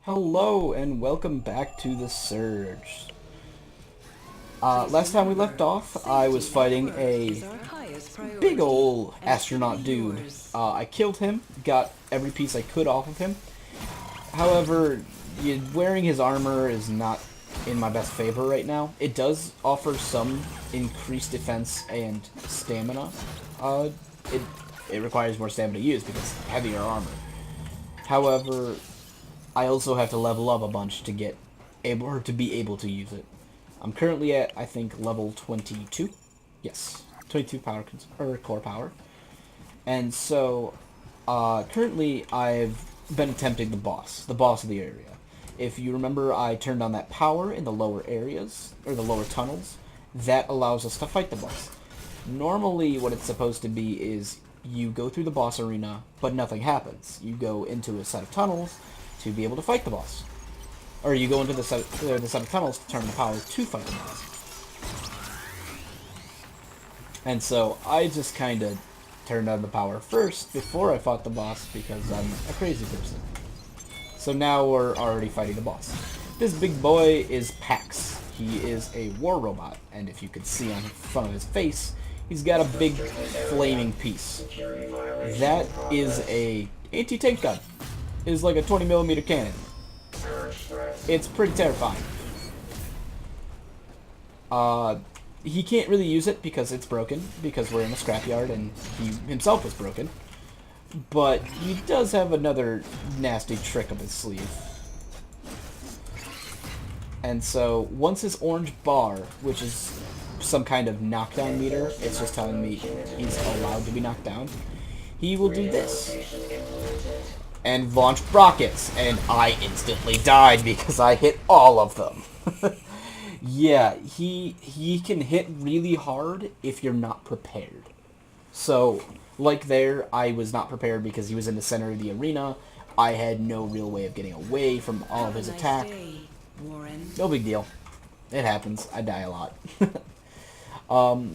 Hello and welcome back to the Surge. Last time we left off, I was fighting a big ol' astronaut dude. I killed him, got every piece I could off of him. However, wearing his armor is not in my best favor right now. It does offer some increased defense and stamina. Uh, it, it requires more stamina to use because heavier armor. However, I also have to level up a bunch to get able or to be able to use it. I'm currently at I think level 22. Yes, 22 power or core power. And so currently I've been attempting the boss of the area. If you remember, I turned on that power in the lower areas or the lower tunnels. That allows us to fight the boss. Normally, what it's supposed to be is you go through the boss arena, but nothing happens. You go into a set of tunnels to be able to fight the boss. Or you go into the set of tunnels to turn the power to fight the boss. And so I just kind of turned on the power first before I fought the boss because I'm a crazy person. So now we're already fighting the boss. This big boy is Pax. He is a war robot, and if you could see on the front of his face, he's got a big flaming piece. That is a anti-tank gun. It is like a 20mm cannon. It's pretty terrifying. He can't really use it because it's broken, because we're in a scrapyard and he himself was broken. But he does have another nasty trick up his sleeve. And so, once his orange bar, which is some kind of knockdown meter, it's just telling me he's allowed to be knocked down, he will do this. And launch rockets, and I instantly died because I hit all of them. Yeah, he can hit really hard if you're not prepared. So, like there, I was not prepared because he was in the center of the arena. I had no real way of getting away from all of his attack. No big deal. It happens. I die a lot.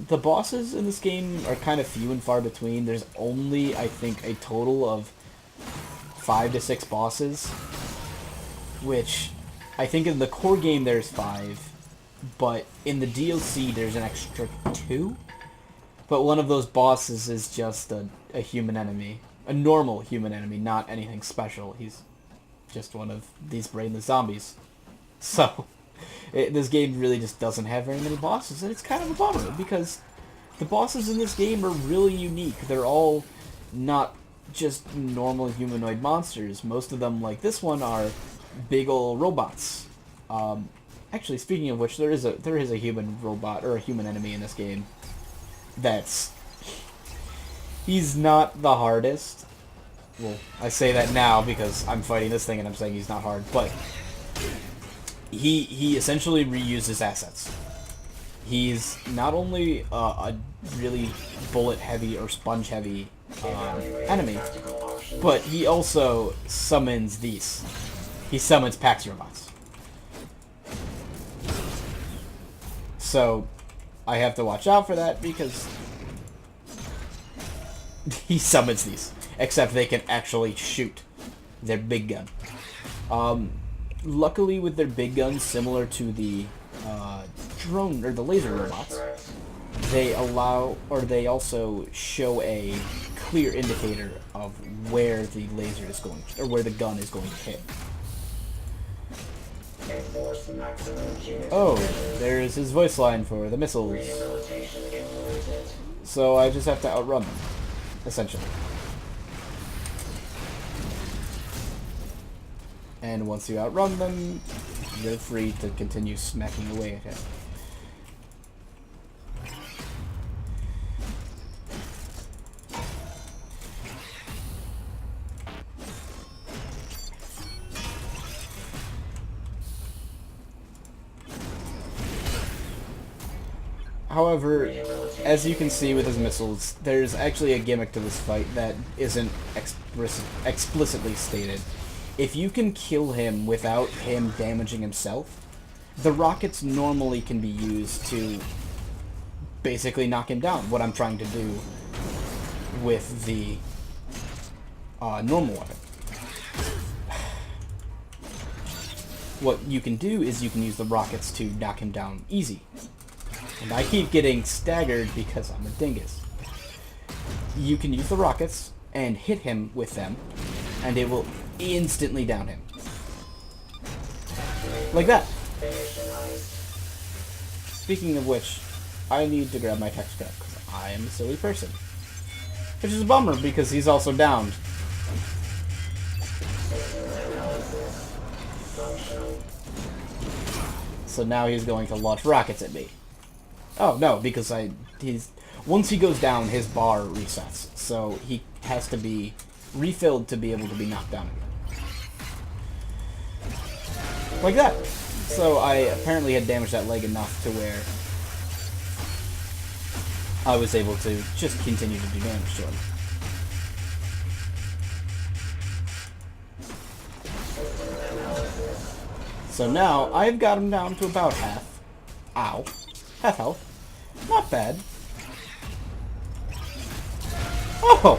The bosses in this game are kind of few and far between. There's only, I think, a total of 5 to 6 bosses, which I think in the core game there's 5, but in the DLC there's an extra 2. But one of those bosses is just a human enemy, a normal human enemy, not anything special. He's just one of these brainless zombies. So this game really just doesn't have very many bosses, and it's kind of a bummer because the bosses in this game are really unique. They're all not just normal humanoid monsters. Most of them, like this one, are big ol' robots. Actually, speaking of which, there is a human robot or a human enemy in this game. He's not the hardest. Well, I say that now because I'm fighting this thing and I'm saying he's not hard, but he essentially reuses assets. He's not only a really bullet-heavy or sponge-heavy enemy, but he also summons these. He summons Pax robots. So I have to watch out for that because he summons these. Except they can actually shoot their big gun. Luckily, with their big guns, similar to the drone or the laser robots, they also show a clear indicator of where the laser is going, or where the gun is going to hit. Oh, there's his voice line for the missiles. So I just have to outrun them, essentially. And once you outrun them, you're free to continue smacking away at him. However, as you can see with his missiles, there's actually a gimmick to this fight that isn't explicitly stated. If you can kill him without him damaging himself, the rockets normally can be used to basically knock him down, what I'm trying to do with the normal weapon. what you can do is you can use the rockets to knock him down easy. And I keep getting staggered because I'm a dingus. You can use the rockets and hit him with them, and it will instantly down him. Like that. Speaking of which, I need to grab my tech scrap because I am a silly person. Which is a bummer because he's also downed. So now he's going to launch rockets at me. Oh no, because once he goes down, his bar resets. So he has to be refilled to be able to be knocked down again. Like that. So I apparently had damaged that leg enough to where I was able to just continue to do damage to him. So now I've got him down to about half. Ow. Half health. Not bad. Oh!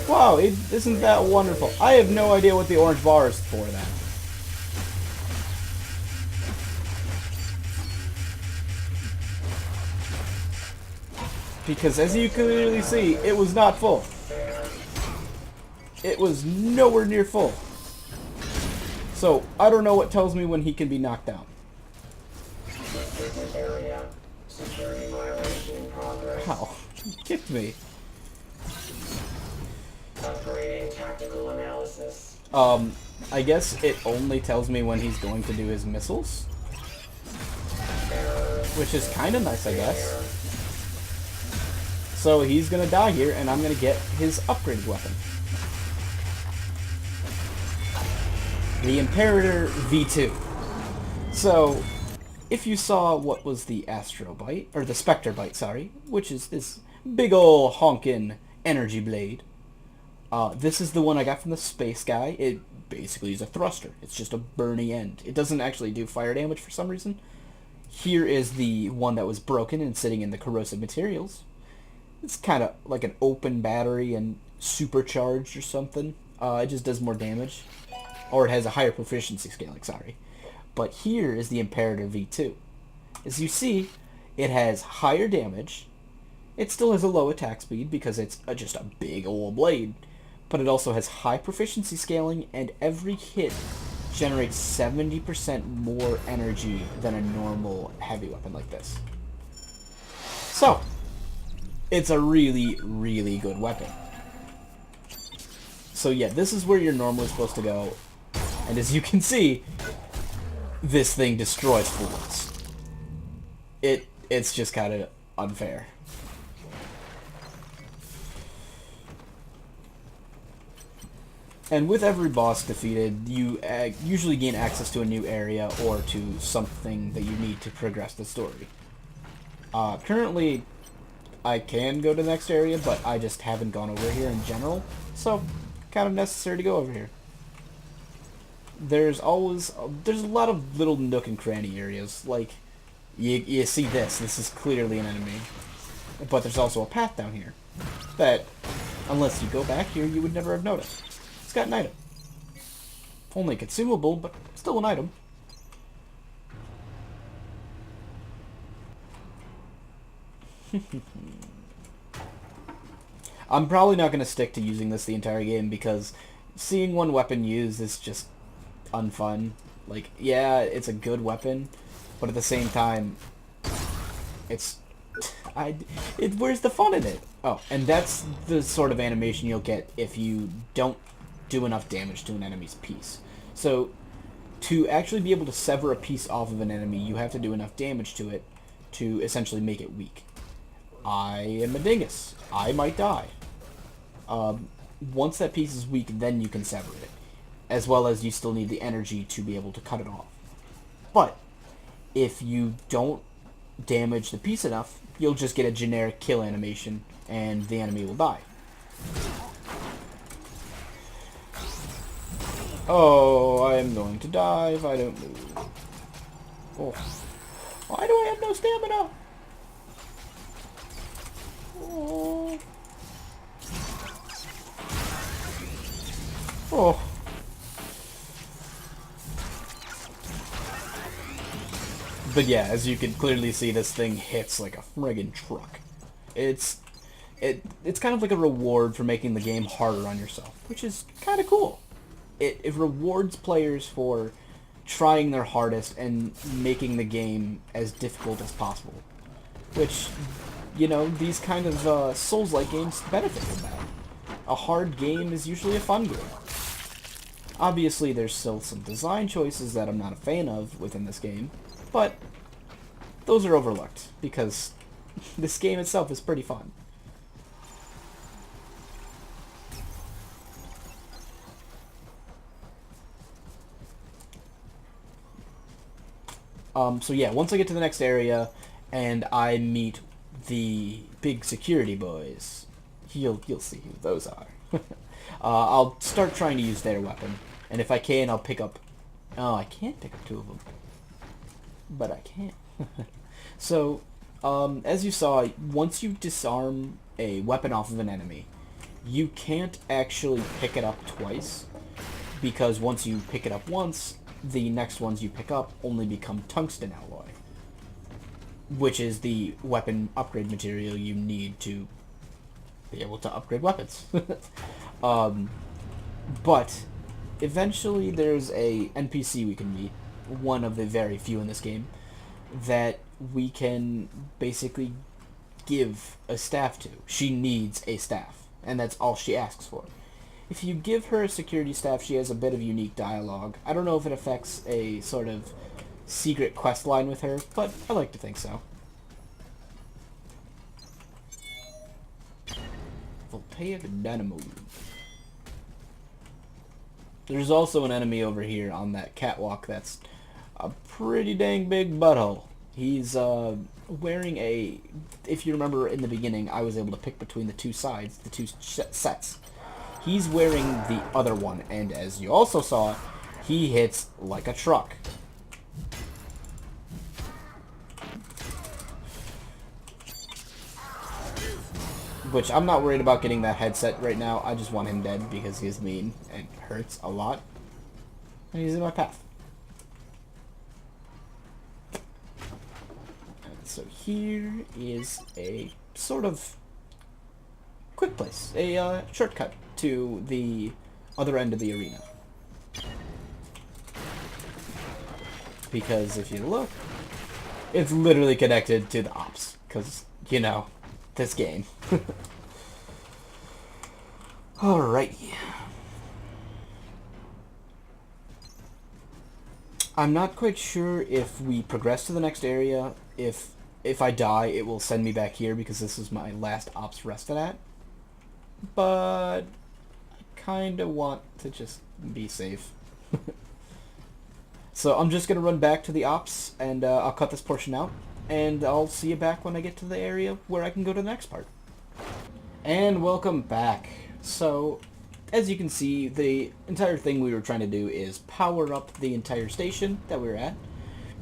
Wow, isn't that wonderful? I have no idea what the orange bar is for then. Because as you clearly see, it was not full. It was nowhere near full. So, I don't know what tells me when he can be knocked down. Ow. He kicked me. I guess it only tells me when he's going to do his missiles. Which is kind of nice, I guess. So he's gonna die here, and I'm gonna get his upgraded weapon. The Imperator V2. So, if you saw what was the Astro Bite, or the Spectre Bite, sorry, which is this big ol' honkin' energy blade, this is the one I got from the space guy. It basically is a thruster. It's just a burny end. It doesn't actually do fire damage for some reason. Here is the one that was broken and sitting in the corrosive materials. It's kind of like an open battery and supercharged or something. It just does more damage. Or it has a higher proficiency scaling, sorry. But here is the Imperator V2. As you see, it has higher damage. It still has a low attack speed because it's just a big old blade. But it also has high proficiency scaling, and every hit generates 70% more energy than a normal heavy weapon like this. So, it's a really, really good weapon. So yeah, this is where you're normally supposed to go. And as you can see, this thing destroys fools. It's just kind of unfair. And with every boss defeated, you usually gain access to a new area or to something that you need to progress the story. Currently, I can go to the next area, but I just haven't gone over here in general, so kind of necessary to go over here. There's a lot of little nook and cranny areas, like, you see this is clearly an enemy, but there's also a path down here, that, unless you go back here, you would never have noticed. It's got an item. Only consumable, but still an item. I'm probably not going to stick to using this the entire game because seeing one weapon used is just unfun. Like, yeah, it's a good weapon, but at the same time, where's the fun in it? Oh, and that's the sort of animation you'll get if you don't do enough damage to an enemy's piece. So, to actually be able to sever a piece off of an enemy, you have to do enough damage to it to essentially make it weak. I am a dingus. I might die. Once that piece is weak, then you can sever it. As well as you still need the energy to be able to cut it off. But, if you don't damage the piece enough, you'll just get a generic kill animation, and the enemy will die. Oh, I am going to die if I don't move. Oh. Why do I have no stamina? Oh. Oh. But yeah, as you can clearly see, this thing hits like a friggin' truck. It's kind of like a reward for making the game harder on yourself, which is kind of cool. It rewards players for trying their hardest and making the game as difficult as possible. Which, you know, these kind of Souls-like games benefit from that. A hard game is usually a fun game. Obviously, there's still some design choices that I'm not a fan of within this game, but those are overlooked, because this game itself is pretty fun. So yeah, once I get to the next area, and I meet the big security boys, you'll see who those are. I'll start trying to use their weapon, and if I can, I'll pick up... Oh, I can't pick up two of them. But I can. So, as you saw, once you disarm a weapon off of an enemy, you can't actually pick it up twice, because once you pick it up once, the next ones you pick up only become tungsten alloy, which is the weapon upgrade material you need to be able to upgrade weapons. But eventually there's a NPC we can meet, one of the very few in this game, that we can basically give a staff to. She needs a staff, and that's all she asks for. If you give her a security staff, she has a bit of unique dialogue. I don't know if it affects a sort of secret quest line with her, but I like to think so. Voltaic Dynamo. There's also an enemy over here on that catwalk that's a pretty dang big butthole. He's wearing a... If you remember in the beginning, I was able to pick between the two sides, the two sets. He's wearing the other one, and as you also saw, he hits like a truck. Which, I'm not worried about getting that headset right now. I just want him dead because he's mean and hurts a lot. And he's in my path. And so here is a sort of quick place, a shortcut to the other end of the arena. Because if you look, it's literally connected to the ops. Because, you know, this game. Alrighty. I'm not quite sure if we progress to the next area. If I die, it will send me back here because this is my last ops rested at. But I kind of want to just be safe. So I'm just going to run back to the ops, and I'll cut this portion out, and I'll see you back when I get to the area where I can go to the next part. And welcome back. So, as you can see, the entire thing we were trying to do is power up the entire station that we were at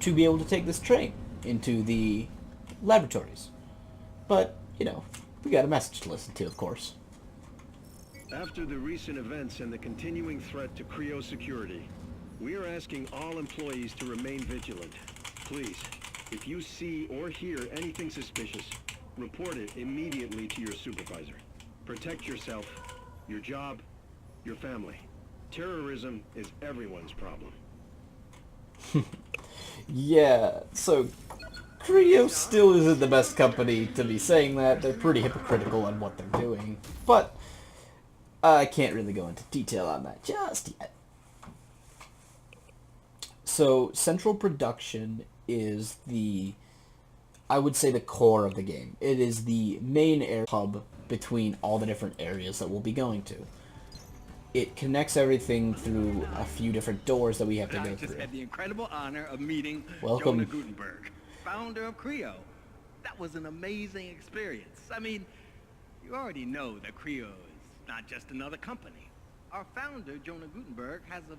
to be able to take this train into the laboratories. But, you know, we got a message to listen to, of course. After the recent events and the continuing threat to Creo security, we are asking all employees to remain vigilant. Please, if you see or hear anything suspicious, report it immediately to your supervisor. Protect yourself, your job, your family. Terrorism is everyone's problem. Yeah, so Creo still isn't the best company to be saying that. They're pretty hypocritical on what they're doing. But I can't really go into detail on that just yet. So, central production is I would say the core of the game. It is the main hub between all the different areas that we'll be going to. It connects everything through a few different doors that we have to go through. I just had the incredible honor of meeting Welcome. Jonah Gutenberg, founder of Creo. That was an amazing experience. I mean, you already know that Creo is not just another company. Our founder, Jonah Gutenberg, has a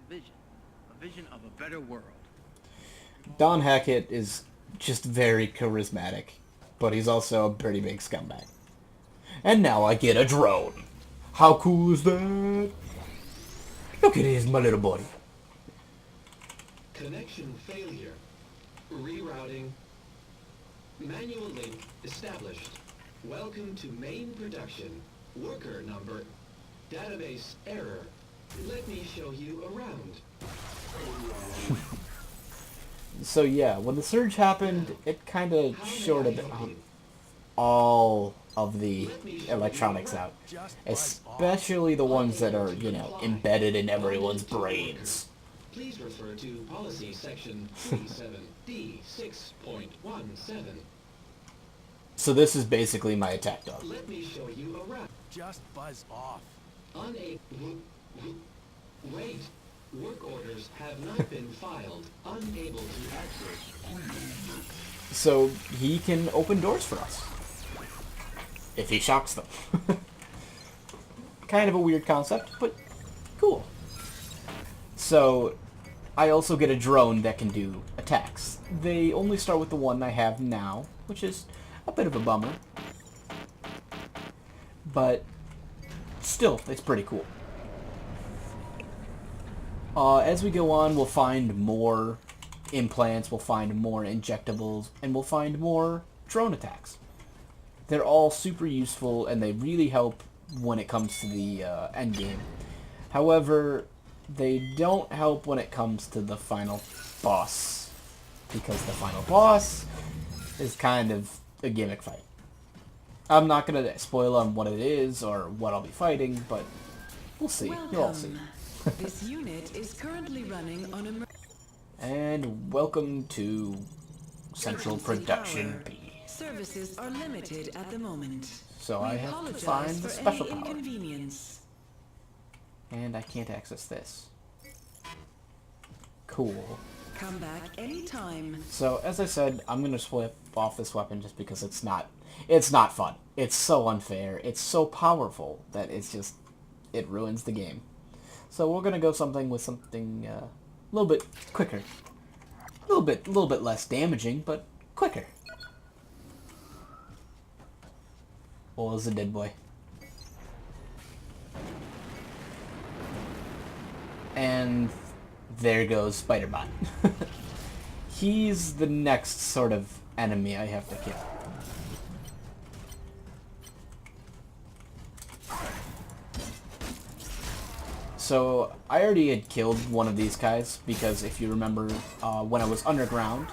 vision of a better world. Don Hackett is just very charismatic, but he's also a pretty big scumbag. And now I get a drone. How cool is that? Look at his, my little buddy. Connection failure. Rerouting. Manual link established. Welcome to main production. Worker number. Database error. Let me show you around. So yeah, when the surge happened, it kind of shorted all of the electronics out. Especially the ones that are, you know, embedded in everyone's brains. Please refer to policy section 37D 6.17. So this is basically my attack dog. Let me show you around. Just buzz off. Wait. Work orders have not been filed. Unable to access. So he can open doors for us. If he shocks them. Kind of a weird concept, but cool. So, I also get a drone that can do attacks. They only start with the one I have now, which is a bit of a bummer. But, still, it's pretty cool. As we go on, we'll find more implants, we'll find more injectables, and we'll find more drone attacks. They're all super useful, and they really help when it comes to the end game. However, they don't help when it comes to the final boss, because the final boss is kind of a gimmick fight. I'm not going to spoil on what it is or what I'll be fighting, but we'll see. You'll all see. This unit is currently running on a... And welcome to Central Production B. Services are limited at the moment. So I have to find the special power. And I can't access this. Cool. Come back anytime. So as I said, I'm gonna flip off this weapon just because it's not fun. It's so unfair. It's so powerful that it ruins the game. So we're gonna go with something a little bit quicker, a little bit less damaging, but quicker. Oh, it's a dead boy. And there goes Spider-Bot. He's the next sort of enemy I have to kill. So, I already had killed one of these guys, because if you remember, when I was underground,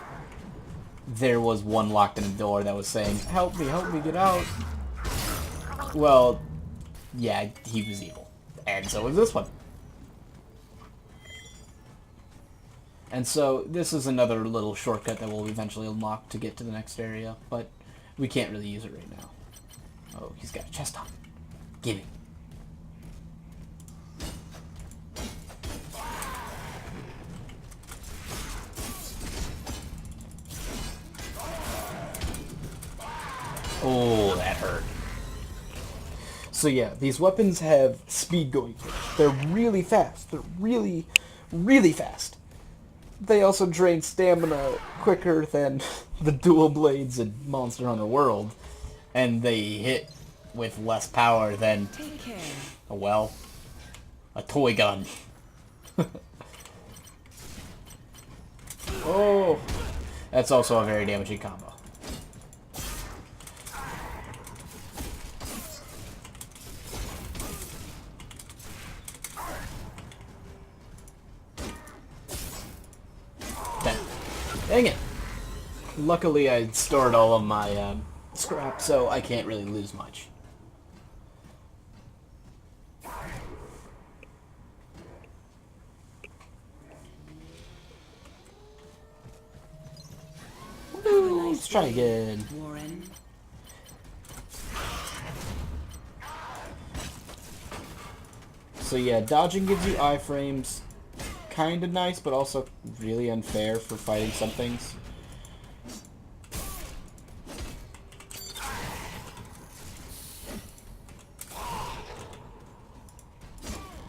there was one locked in a door that was saying, help me get out. Well, yeah, he was evil. And so was this one. And so, this is another little shortcut that we'll eventually unlock to get to the next area, but we can't really use it right now. Oh, he's got a chest on. Gimme. Oh, that hurt. So yeah, these weapons have speed going through. They're really fast. They're really, really fast. They also drain stamina quicker than the dual blades in Monster Hunter World. And they hit with less power than, Take care. well, a toy gun. Oh, that's also a very damaging combo. Dang it! Luckily I stored all of my scrap, so I can't really lose much. Woo, let's try again. Warren. So yeah, dodging gives you iframes. Kind of nice, but also really unfair for fighting some things.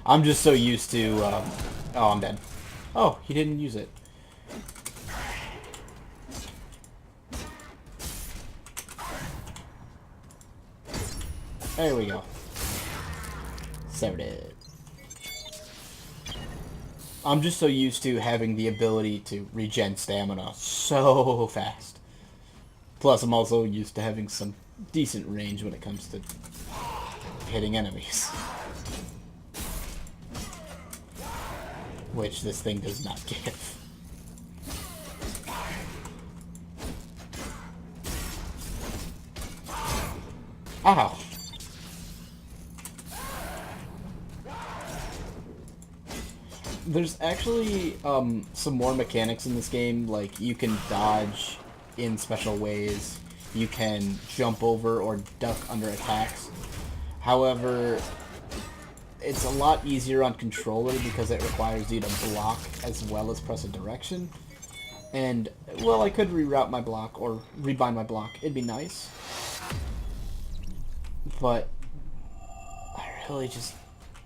I'm just so used to, oh, I'm dead. Oh, he didn't use it. There we go. Severed it. I'm just so used to having the ability to regen stamina so fast. Plus, I'm also used to having some decent range when it comes to hitting enemies. Which this thing does not give. Ow! There's actually some more mechanics in this game, like you can dodge in special ways, you can jump over or duck under attacks. However, it's a lot easier on controller because it requires you to block as well as press a direction. And, well, I could reroute my block or rebind my block. It'd be nice. But I really just,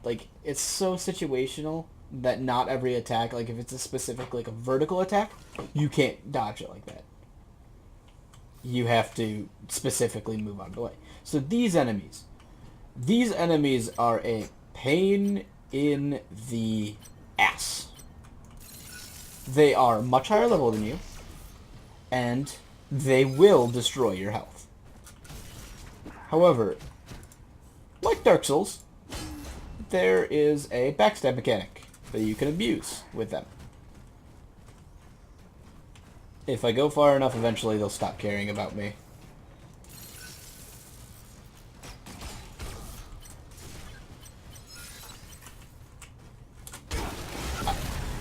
like, it's so situational that not every attack, like if it's a specific, like a vertical attack, you can't dodge it like that. You have to specifically move out of the way. So these enemies are a pain in the ass. They are much higher level than you, and they will destroy your health. However, like Dark Souls, there is a backstab mechanic that you can abuse with them. If I go far enough, eventually they'll stop caring about me.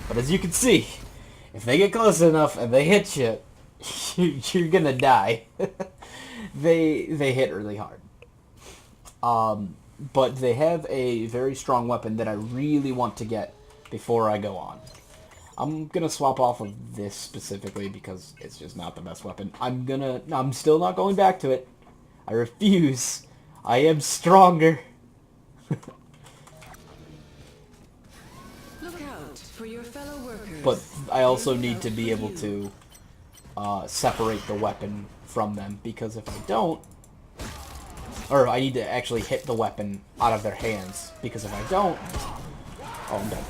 But as you can see, if they get close enough and they hit you, you're gonna die. They hit really hard. But they have a very strong weapon that I really want to get before I go on. I'm gonna swap off of this specifically because it's just not the best weapon. I'm still not going back to it. I refuse. I am stronger. Look out for your fellow workers. But I also need to be able to separate the weapon from them, because if I don't, or I need to actually hit the weapon out of their hands, because if I don't, oh, I'm done.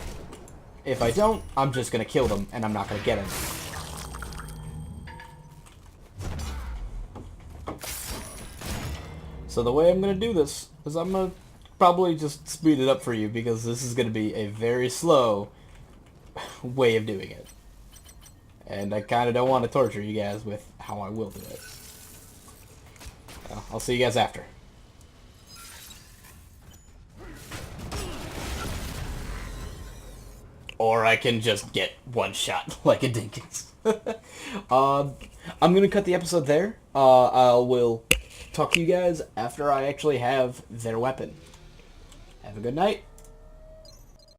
If I don't, I'm just gonna kill them, and I'm not gonna get them. So the way I'm gonna do this is I'm gonna probably just speed it up for you, because this is gonna be a very slow way of doing it. And I kinda don't want to torture you guys with how I will do it. I'll see you guys after. Or I can just get one shot like a Dinkins. I'm gonna cut the episode there. I will talk to you guys after I actually have their weapon. Have a good night.